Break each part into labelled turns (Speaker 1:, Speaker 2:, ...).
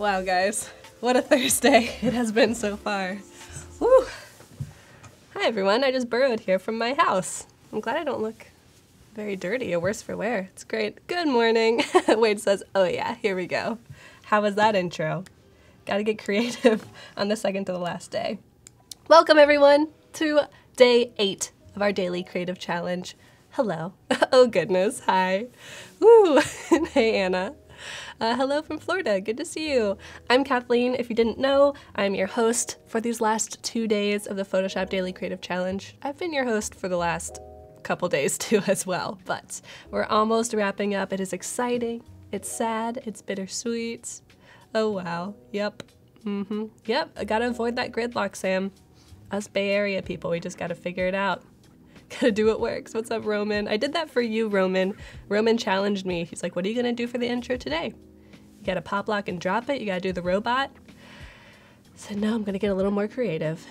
Speaker 1: Wow, guys, what a Thursday it has been so far. Woo! Hi, everyone. I just burrowed here from my house. I'm glad I don't look very dirty or worse for wear. It's great. Good morning. Wade says, oh yeah, here we go. How was that intro? Gotta get creative on the second to the last day. Welcome, everyone, to day 8 of our daily creative challenge. Hello. Oh, goodness. Hi. Woo! Hey, Anna. Hello from Florida. Good to see you. I'm Kathleen. If you didn't know, I'm your host for these last 2 days of the Photoshop Daily Creative Challenge. I've been your host for the last couple days too as well, but we're almost wrapping up. It is exciting. It's sad. It's bittersweet. Oh, wow. Yep. Yep. I gotta avoid that gridlock, Sam. Us Bay Area people, we just gotta figure it out. Gotta do what works. What's up, Roman? I did that for you, Roman. Roman challenged me. He's like, what are you gonna do for the intro today? You gotta pop, lock, and drop it. You gotta do the robot. I said, no, I'm gonna get a little more creative.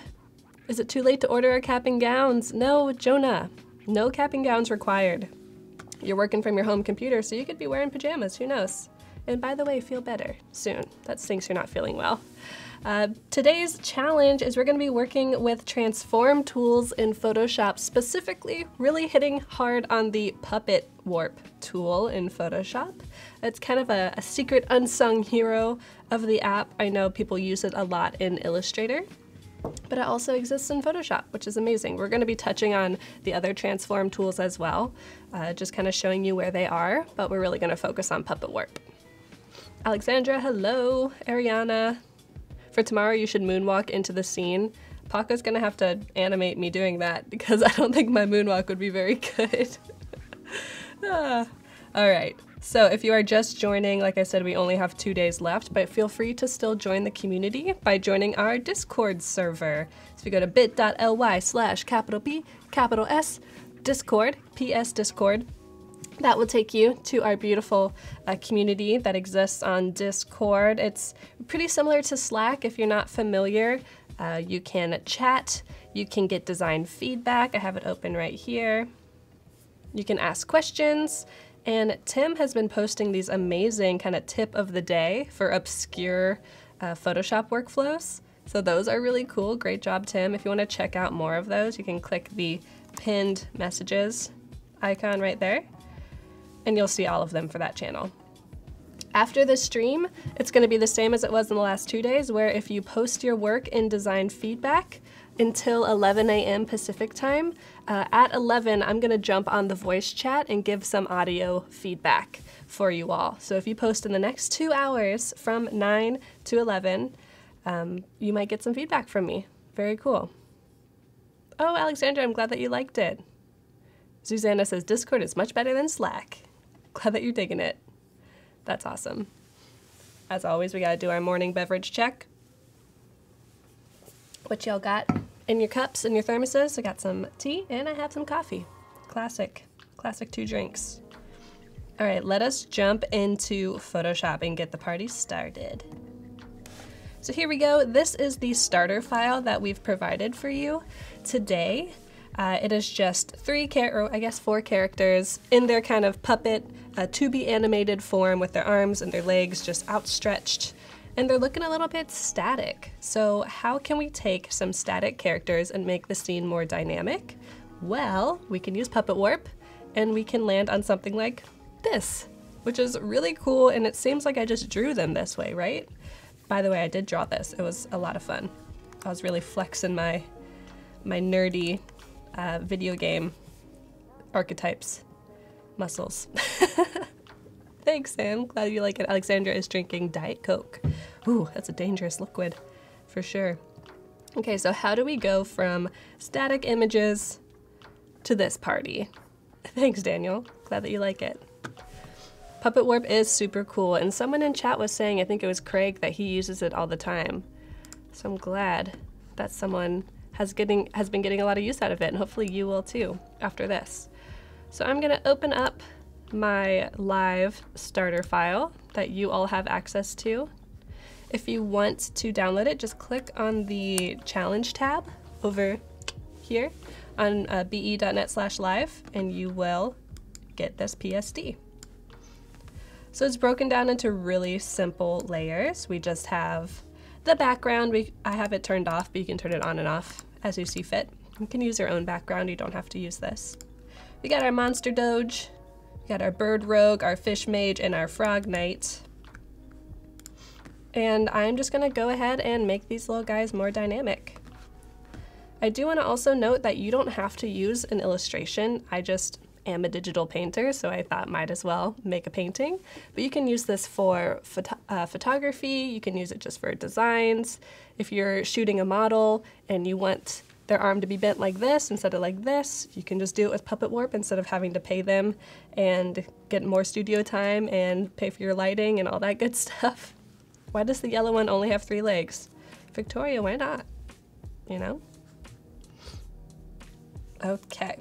Speaker 1: Is it too late to order our cap and gowns? No, Jonah. No cap and gowns required. You're working from your home computer, so you could be wearing pajamas. Who knows? And by the way, feel better soon. That stinks you're not feeling well. Today's challenge is we're going to be working with transform tools in Photoshop, specifically really hitting hard on the puppet warp tool in Photoshop. It's kind of a secret unsung hero of the app. I know people use it a lot in Illustrator, but it also exists in Photoshop, which is amazing. We're going to be touching on the other transform tools as well, just kind of showing you where they are, but we're really going to focus on puppet warp. Alexandra, hello. Ariana. For tomorrow, you should moonwalk into the scene. Paco's gonna have to animate me doing that because I don't think my moonwalk would be very good. All right, so if you are just joining, like I said, we only have 2 days left, but feel free to still join the community by joining our Discord server. So if you go to bit.ly/B, Discord, PS Discord, that will take you to our beautiful community that exists on Discord. It's pretty similar to Slack if you're not familiar. You can chat, you can get design feedback. I have it open right here. You can ask questions, and Tim has been posting these amazing kind of tip of the day for obscure Photoshop workflows. So those are really cool. Great job, Tim. If you want to check out more of those, you can click the pinned messages icon right there, and you'll see all of them for that channel. After this stream, it's going to be the same as it was in the last 2 days, where if you post your work in design feedback until 11 a.m. Pacific time, at 11, I'm going to jump on the voice chat and give some audio feedback for you all. So if you post in the next 2 hours from 9 to 11, you might get some feedback from me. Very cool. Oh, Alexandra, I'm glad that you liked it. Susanna says, Discord is much better than Slack. Glad that you're digging it. That's awesome. As always, we gotta do our morning beverage check. What y'all got in your cups and your thermoses? I got some tea and I have some coffee. Classic 2 drinks. All right, let us jump into Photoshop and get the party started. So here we go. This is the starter file that we've provided for you today. It is just 4 characters in their kind of puppet, to-be animated form with their arms and their legs just outstretched, and they're looking a little bit static. So how can we take some static characters and make the scene more dynamic? Well, we can use puppet warp, and we can land on something like this, which is really cool, and it seems like I just drew them this way, right? By the way, I did draw this. It was a lot of fun. I was really flexing my nerdy video game archetypes muscles. Thanks, Sam. Glad you like it. Alexandra is drinking Diet Coke. Ooh, that's a dangerous liquid for sure. Okay, so how do we go from static images to this party? Thanks, Daniel. Glad that you like it. Puppet warp is super cool, and someone in chat was saying, I think it was Craig, that he uses it all the time. So I'm glad that someone has been getting a lot of use out of it, and hopefully you will too after this. So I'm gonna open up my live starter file that you all have access to. If you want to download it, just click on the challenge tab over here on be.net/live, and you will get this PSD. So it's broken down into really simple layers. We just have the background. I have it turned off, but you can turn it on and off as you see fit. You can use your own background, you don't have to use this. We got our monster doge, we got our bird rogue, our fish mage, and our frog knight. And I'm just gonna go ahead and make these little guys more dynamic. I do wanna also note that you don't have to use an illustration. I just am a digital painter, so I thought might as well make a painting. But you can use this for photography, you can use it just for designs. If you're shooting a model and you want their arm to be bent like this instead of like this, you can just do it with Puppet Warp instead of having to pay them and get more studio time and pay for your lighting and all that good stuff. Why does the yellow one only have 3 legs? Victoria, why not? You know? Okay.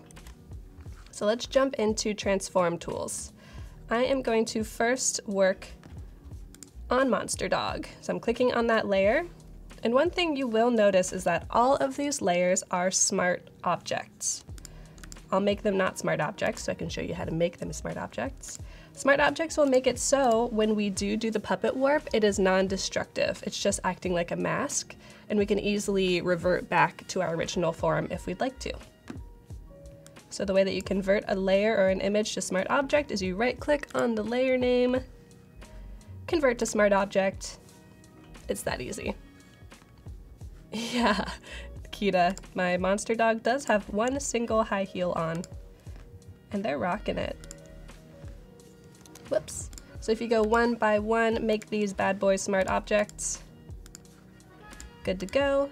Speaker 1: So let's jump into transform tools. I am going to first work on Monster Dog. So I'm clicking on that layer. And one thing you will notice is that all of these layers are smart objects. I'll make them not smart objects so I can show you how to make them smart objects. Smart objects will make it so when we do the puppet warp, it is non-destructive. It's just acting like a mask, and we can easily revert back to our original form if we'd like to. So the way that you convert a layer or an image to smart object is you right click on the layer name, convert to smart object. It's that easy. Yeah, Kita, my monster dog does have one single high heel on, and they're rocking it. Whoops. So if you go one by one, make these bad boys smart objects. Good to go.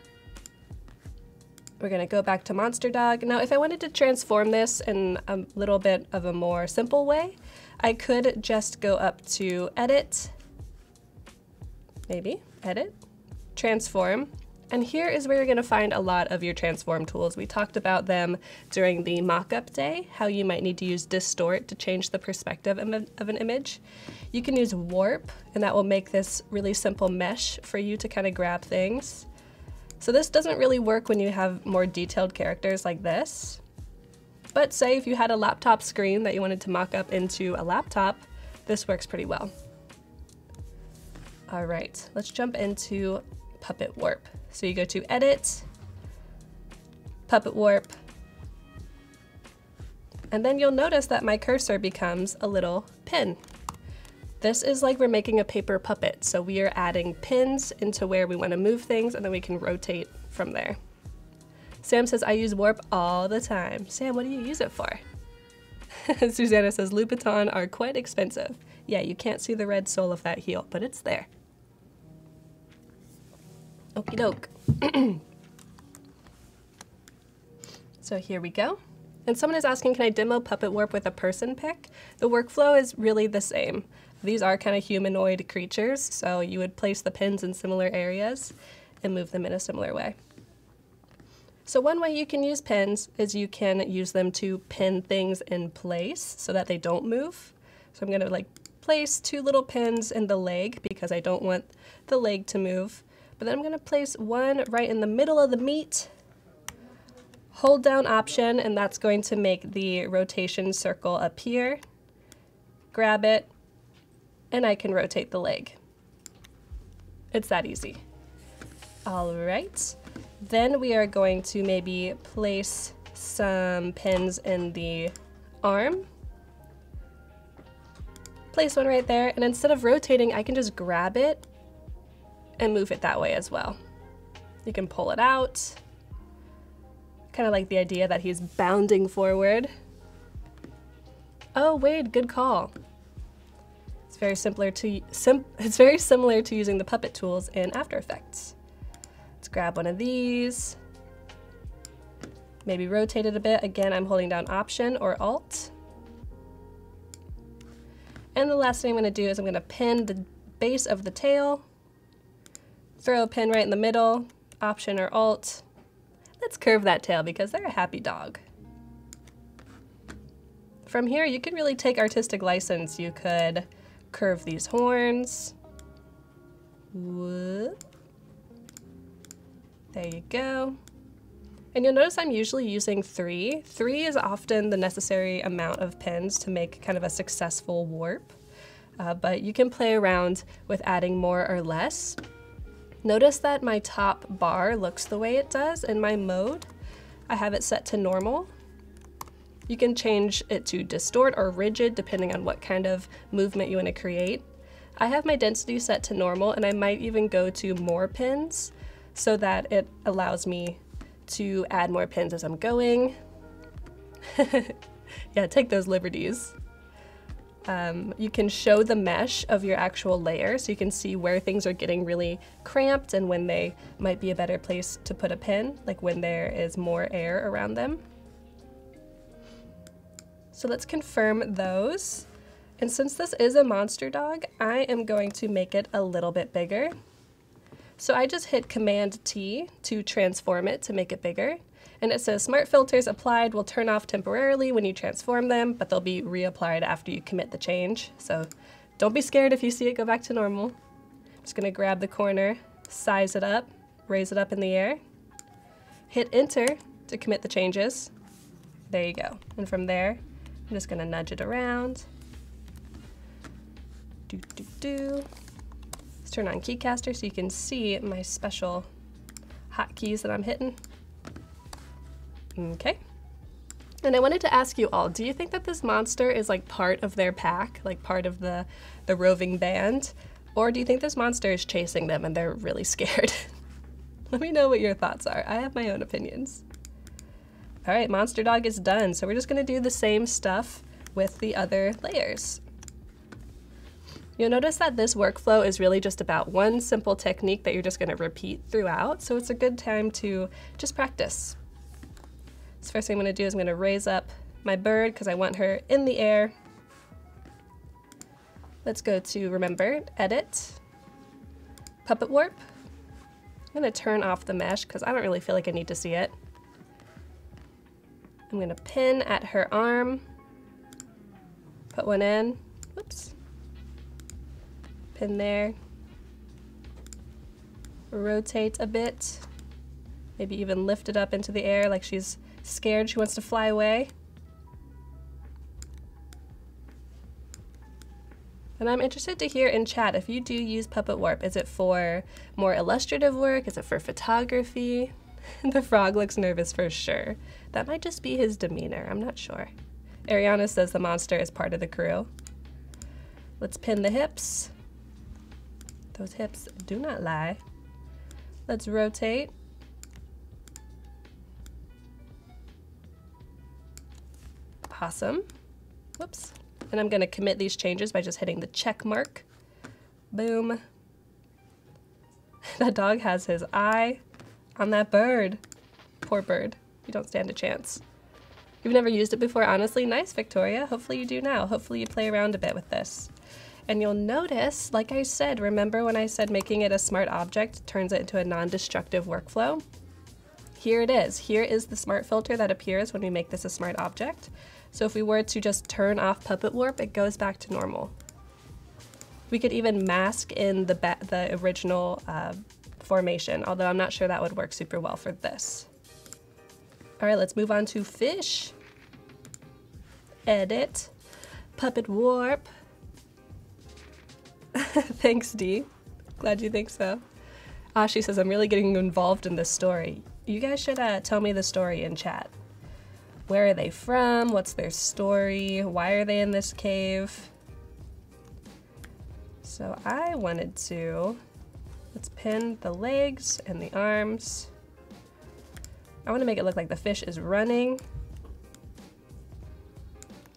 Speaker 1: We're gonna go back to Monster Dog. Now, if I wanted to transform this in a little bit of a more simple way, I could just go up to Edit, maybe, Edit, Transform, and here is where you're gonna find a lot of your transform tools. We talked about them during the mock-up day, how you might need to use Distort to change the perspective of an image. You can use Warp, and that will make this really simple mesh for you to kind of grab things. So this doesn't really work when you have more detailed characters like this. But say if you had a laptop screen that you wanted to mock up into a laptop, this works pretty well. All right, let's jump into Puppet Warp. So you go to Edit, Puppet Warp, and then you'll notice that my cursor becomes a little pin. This is like we're making a paper puppet, so we are adding pins into where we want to move things, and then we can rotate from there. Sam says, I use Warp all the time. Sam, what do you use it for? Susanna says, Louboutin are quite expensive. Yeah, you can't see the red sole of that heel, but it's there. Okie doke. So here we go. And someone is asking, can I demo Puppet Warp with a person pick? The workflow is really the same. These are kind of humanoid creatures, so you would place the pins in similar areas and move them in a similar way. So one way you can use pins is you can use them to pin things in place so that they don't move. So I'm gonna place 2 little pins in the leg because I don't want the leg to move. But then I'm gonna place one right in the middle of the meat, hold down Option, and that's going to make the rotation circle appear. Grab it, and I can rotate the leg. It's that easy. All right, then we are going to maybe place some pins in the arm. Place one right there, and instead of rotating, I can just grab it and move it that way as well. You can pull it out. Kind of like the idea that he's bounding forward. Oh, Wade, good call. It's very similar to using the puppet tools in After Effects. Let's grab one of these. Maybe rotate it a bit. Again, I'm holding down Option or Alt. And the last thing I'm gonna do is I'm gonna pin the base of the tail, throw a pin right in the middle, Option or Alt. Let's curve that tail because they're a happy dog. From here, you can really take artistic license. You could curve these horns. Whoop. There you go. And you'll notice I'm usually using 3. 3 is often the necessary amount of pins to make kind of a successful warp. but you can play around with adding more or less. Notice that my top bar looks the way it does in my mode. I have it set to normal. You can change it to distort or rigid depending on what kind of movement you want to create. I have my density set to normal, and I might even go to more pins so that it allows me to add more pins as I'm going. Yeah, take those liberties. You can show the mesh of your actual layer so you can see where things are getting really cramped and when they might be a better place to put a pin, like when there is more air around them. So let's confirm those. And since this is a monster dog, I am going to make it a little bit bigger. So I just hit Command T to transform it to make it bigger. And it says smart filters applied will turn off temporarily when you transform them, but they'll be reapplied after you commit the change. So don't be scared if you see it go back to normal. I'm just gonna grab the corner, size it up, raise it up in the air, hit enter to commit the changes. There you go. And from there, I'm just gonna nudge it around. Let's turn on Keycaster so you can see my special hotkeys that I'm hitting. Okay. And I wanted to ask you all, do you think that this monster is like part of their pack, like part of the roving band? Or do you think this monster is chasing them and they're really scared? Let me know what your thoughts are. I have my own opinions. All right, monster dog is done. So we're just gonna do the same stuff with the other layers. You'll notice that this workflow is really just about one simple technique that you're just gonna repeat throughout. So it's a good time to just practice. So first thing I'm gonna do is I'm gonna raise up my bird because I want her in the air. Let's go to, remember, edit, puppet warp. I'm gonna turn off the mesh because I don't really feel like I need to see it. I'm gonna pin at her arm, put one in, whoops, pin there, rotate a bit, maybe even lift it up into the air like she's scared, she wants to fly away. And I'm interested to hear in chat if you do use Puppet Warp. Is it for more illustrative work? Is it for photography? The frog looks nervous for sure. That might just be his demeanor, I'm not sure. Ariana says the monster is part of the crew. Let's pin the hips. Those hips do not lie. Let's rotate. Awesome. Whoops. And I'm going to commit these changes by just hitting the check mark. Boom. That dog has his eye on that bird. Poor bird. You don't stand a chance. You've never used it before, honestly? Nice, Victoria. Hopefully you do now. Hopefully you play around a bit with this. And you'll notice, like I said, remember when I said making it a smart object turns it into a non-destructive workflow? Here it is. Here is the smart filter that appears when we make this a smart object. So if we were to just turn off Puppet Warp, it goes back to normal. We could even mask in the original formation, although I'm not sure that would work super well for this. All right, let's move on to fish. Edit, Puppet Warp. Thanks, Dee. Glad you think so. She says, I'm really getting involved in this story. You guys should tell me the story in chat. Where are they from? What's their story? Why are they in this cave? So I wanted to, let's pin the legs and the arms. I want to make it look like the fish is running.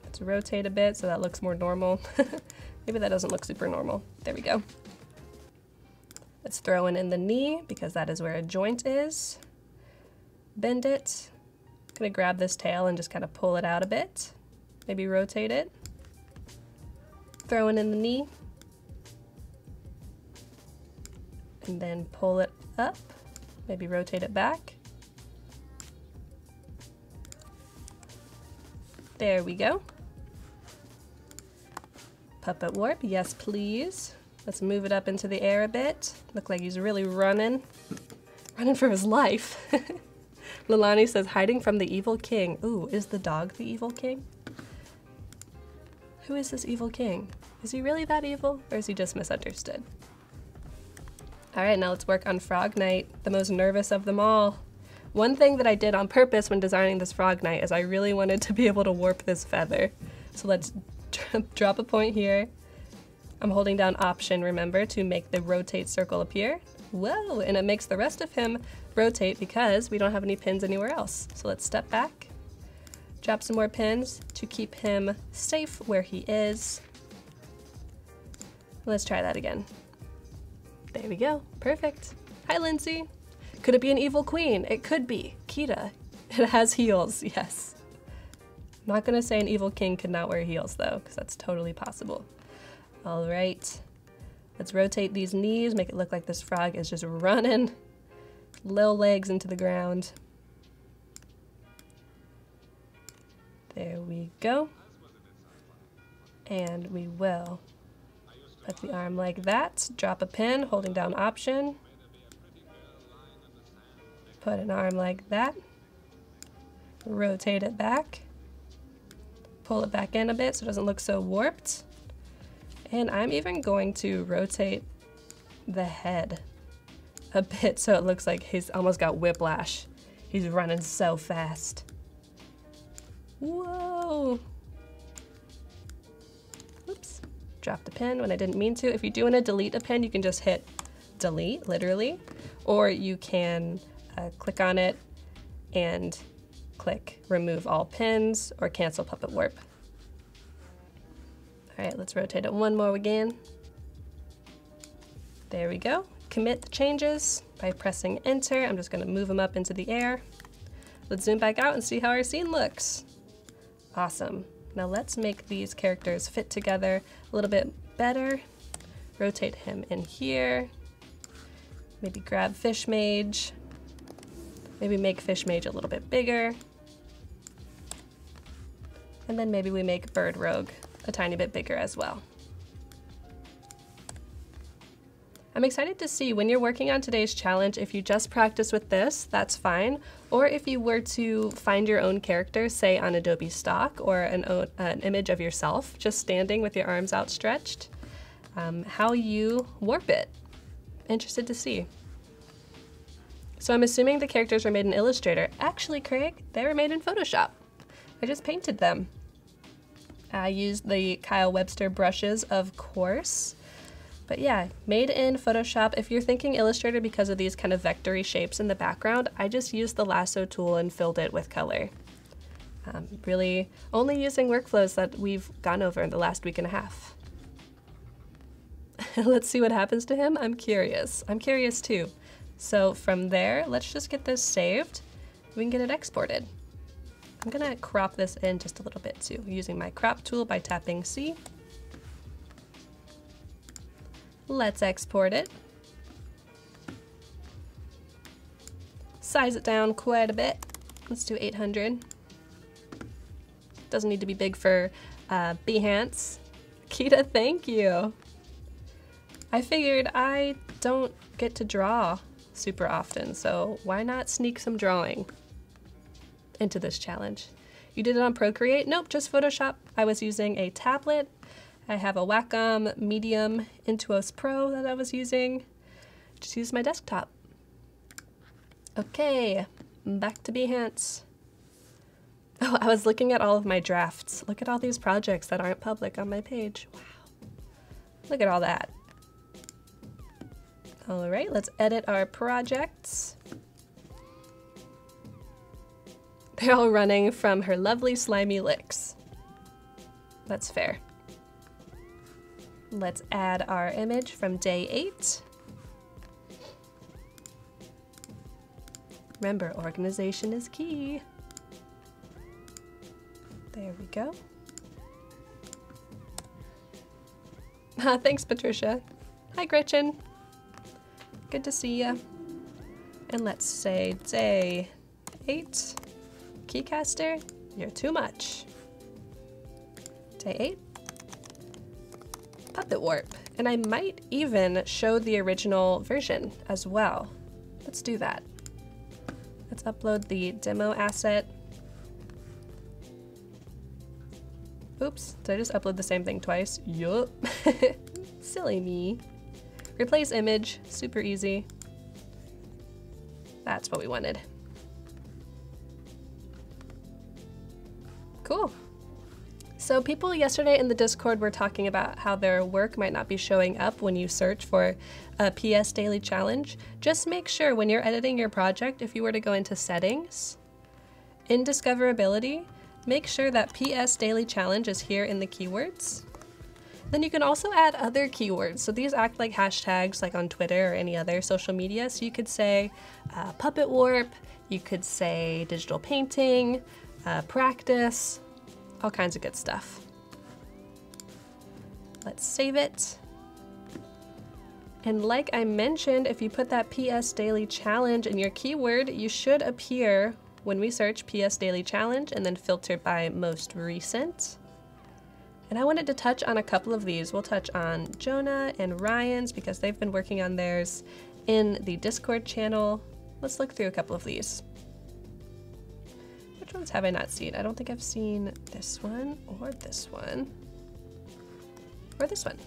Speaker 1: Let's rotate a bit so that looks more normal. Maybe that doesn't look super normal. There we go. Let's throw in the knee because that is where a joint is. Bend it. I'm gonna grab this tail and just kind of pull it out a bit. Maybe rotate it. Throw in the knee. And then pull it up. Maybe rotate it back. There we go. Puppet Warp, yes please. Let's move it up into the air a bit. Look like he's really running. Running for his life. Lalani says, hiding from the evil king. Ooh, is the dog the evil king? Who is this evil king? Is he really that evil, or is he just misunderstood? All right, now let's work on Frog Knight, the most nervous of them all. One thing that I did on purpose when designing this Frog Knight is I really wanted to be able to warp this feather. So let's drop a point here. I'm holding down Option, remember, to make the rotate circle appear. Whoa, and it makes the rest of him rotate because we don't have any pins anywhere else. So let's step back, drop some more pins to keep him safe where he is. Let's try that again. There we go, perfect. Hi, Lindsay. Could it be an evil queen? It could be. Kita. It has heels, yes. I'm not gonna say an evil king could not wear heels though, because that's totally possible. All right, let's rotate these knees, make it look like this frog is just running little legs into the ground. There we go. And we will put the arm like that, drop a pin, holding down Option. Put an arm like that, rotate it back, pull it back in a bit so it doesn't look so warped. And I'm even going to rotate the head a bit so it looks like he's almost got whiplash. He's running so fast. Whoa. Oops, dropped a pin when I didn't mean to. If you do want to delete a pin, you can just hit delete, literally, or you can click on it and click remove all pins or cancel puppet warp. All right, let's rotate it one more again. There we go. Commit the changes by pressing enter. I'm just gonna move them up into the air. Let's zoom back out and see how our scene looks. Awesome. Now let's make these characters fit together a little bit better. Rotate him in here. Maybe grab Fish Mage. Maybe make Fish Mage a little bit bigger. And then maybe we make Bird Rogue a tiny bit bigger as well. I'm excited to see when you're working on today's challenge, if you just practice with this, that's fine. Or if you were to find your own character, say on Adobe Stock, or an image of yourself, just standing with your arms outstretched, how you warp it. Interested to see. So I'm assuming the characters were made in Illustrator. Actually, Craig, they were made in Photoshop. I just painted them. I used the Kyle Webster brushes, of course. But yeah, made in Photoshop. If you're thinking Illustrator because of these kind of vectory shapes in the background, I just used the lasso tool and filled it with color. Really only using workflows that we've gone over in the last week and a half. Let's see what happens to him. I'm curious. I'm curious too. So from there, let's just get this saved. We can get it exported. I'm gonna crop this in just a little bit too, using my crop tool by tapping C. Let's export it. Size it down quite a bit. Let's do 800. Doesn't need to be big for Behance. Kita, thank you. I figured I don't get to draw super often, so why not sneak some drawing into this challenge? You did it on Procreate? Nope, just Photoshop. I was using a tablet. I have a Wacom Medium Intuos Pro that I was using. Just use my desktop. Okay, back to Behance. Oh, I was looking at all of my drafts. Look at all these projects that aren't public on my page. Wow. Look at all that. All right, let's edit our projects. They're all running from her lovely slimy licks. That's fair. Let's add our image from day 8. Remember, organization is key. There we go. Thanks, Patricia. Hi, Gretchen. Good to see ya. And let's say day 8. Keycaster, you're too much. Day 8. Puppet warp. And I might even show the original version as well. Let's do that. Let's upload the demo asset. Oops, did I just upload the same thing twice? Yup. Silly me. Replace image, super easy. That's what we wanted. Cool. So people yesterday in the Discord were talking about how their work might not be showing up when you search for a PS Daily Challenge. Just make sure when you're editing your project, if you were to go into settings, in discoverability, make sure that PS Daily Challenge is here in the keywords. Then you can also add other keywords. So these act like hashtags like on Twitter or any other social media. So you could say puppet warp, you could say digital painting, practice, all kinds of good stuff. Let's save it. And like I mentioned, if you put that PS Daily Challenge in your keyword, you should appear when we search PS Daily Challenge and then filter by most recent. And I wanted to touch on a couple of these. We'll touch on Jonah and Ryan's because they've been working on theirs in the Discord channel. Let's look through a couple of these. Which ones have I not seen? I don't think I've seen this one or this one or this one.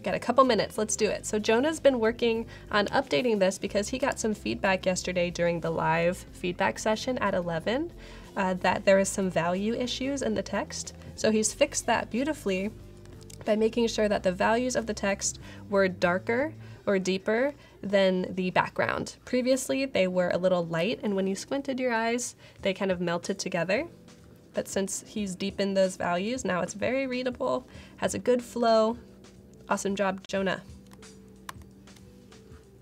Speaker 1: Got a couple minutes, let's do it. So Jonah's been working on updating this because he got some feedback yesterday during the live feedback session at 11 that there is some value issues in the text. So he's fixed that beautifully by making sure that the values of the text were darker or deeper than the background. Previously, they were a little light, and when you squinted your eyes, they kind of melted together. But since he's deepened those values, now it's very readable, has a good flow. Awesome job, Jonah.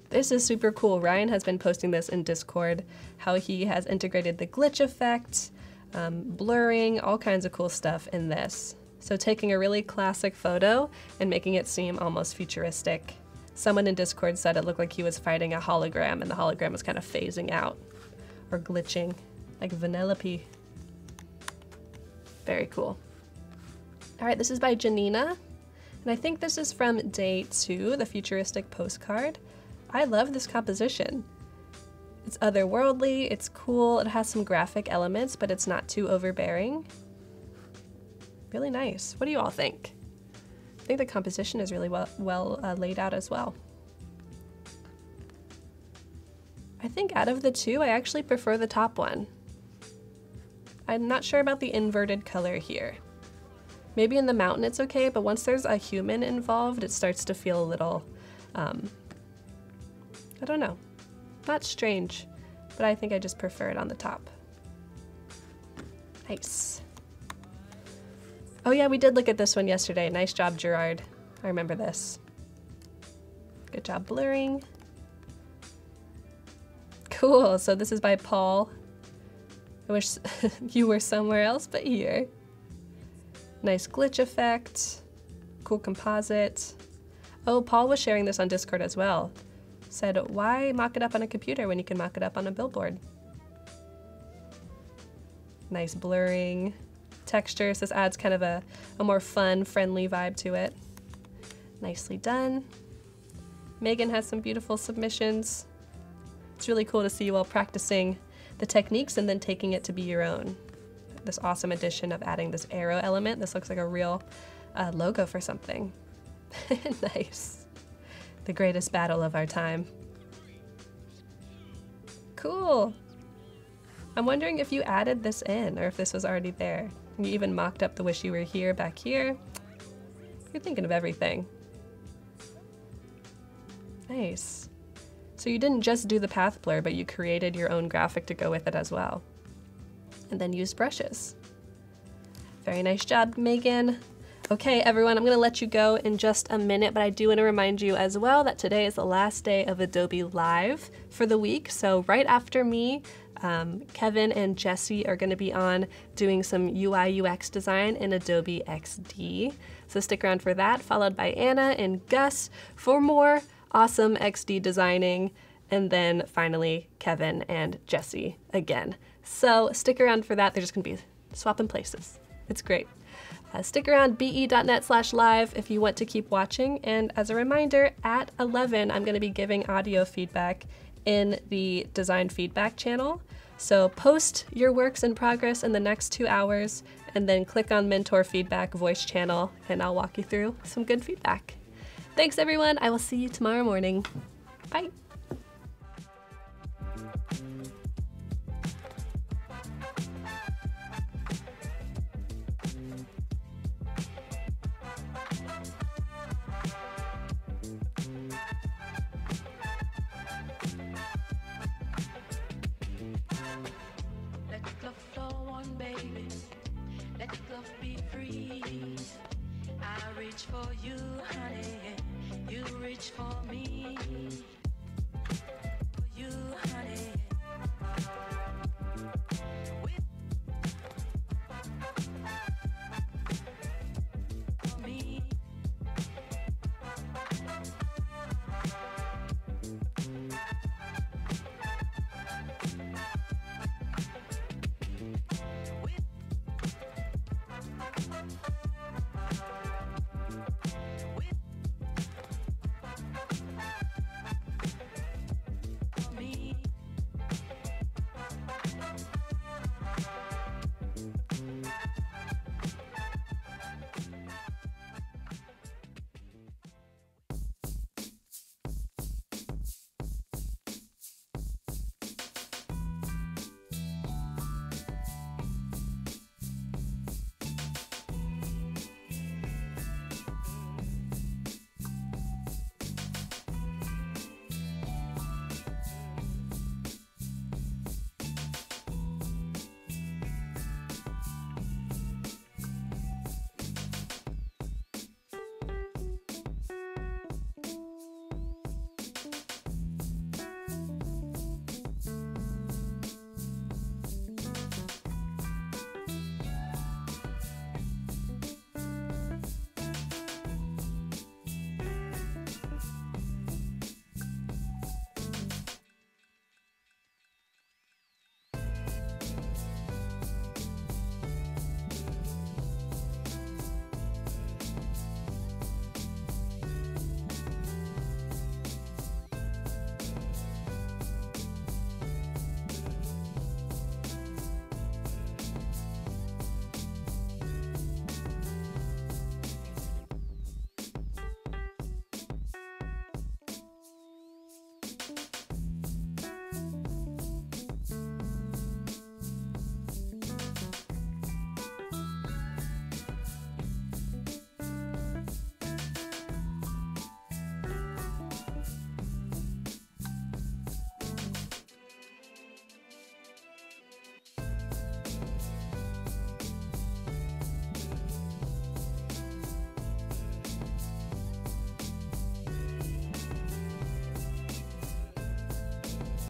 Speaker 1: This is super cool. Ryan has been posting this in Discord, how he has integrated the glitch effect, blurring, all kinds of cool stuff in this. So taking a really classic photo and making it seem almost futuristic. Someone in Discord said it looked like he was fighting a hologram and the hologram was kind of phasing out or glitching, like Vanellope. Very cool. All right, this is by Janina. And I think this is from day 2, the futuristic postcard. I love this composition. It's otherworldly, it's cool, it has some graphic elements, but it's not too overbearing. Really nice. What do you all think? I think the composition is really well laid out as well. I think out of the two, I actually prefer the top one. I'm not sure about the inverted color here. Maybe in the mountain it's okay, but once there's a human involved, it starts to feel a little, I don't know, not strange, but I think I just prefer it on the top. Nice. Oh yeah, we did look at this one yesterday. Nice job, Gerard. I remember this. Good job blurring. Cool, so this is by Paul. I wish you were somewhere else but here. Nice glitch effect, cool composite. Oh, Paul was sharing this on Discord as well. Said, why mock it up on a computer when you can mock it up on a billboard? Nice blurring. Textures, this adds kind of a more fun, friendly vibe to it. Nicely done. Megan has some beautiful submissions. It's really cool to see you all practicing the techniques and then taking it to be your own. This awesome addition of adding this arrow element. This looks like a real logo for something. Nice. The greatest battle of our time. Cool. I'm wondering if you added this in or if this was already there. You even mocked up the wish you were here back here. You're thinking of everything. Nice. So you didn't just do the path blur, but you created your own graphic to go with it as well. And then use brushes. Very nice job, Megan. Okay, everyone, I'm gonna let you go in just a minute, but I do wanna remind you as well that today is the last day of Adobe Live for the week. So right after me, Kevin and Jesse are gonna be on doing some UI UX design in Adobe XD. So stick around for that, followed by Anna and Gus for more awesome XD designing. And then finally, Kevin and Jesse again. So stick around for that. They're just gonna be swapping places. It's great. Stick around be.net/live if you want to keep watching. And as a reminder, at 11, I'm gonna be giving audio feedback in the design feedback channel. So post your works in progress in the next 2 hours, and then click on Mentor Feedback voice channel, and I'll walk you through some good feedback. Thanks everyone, I will see you tomorrow morning. Bye.
Speaker 2: Let the love flow on, baby. Let the love be free. I reach for you, honey. You reach for me. For you, honey.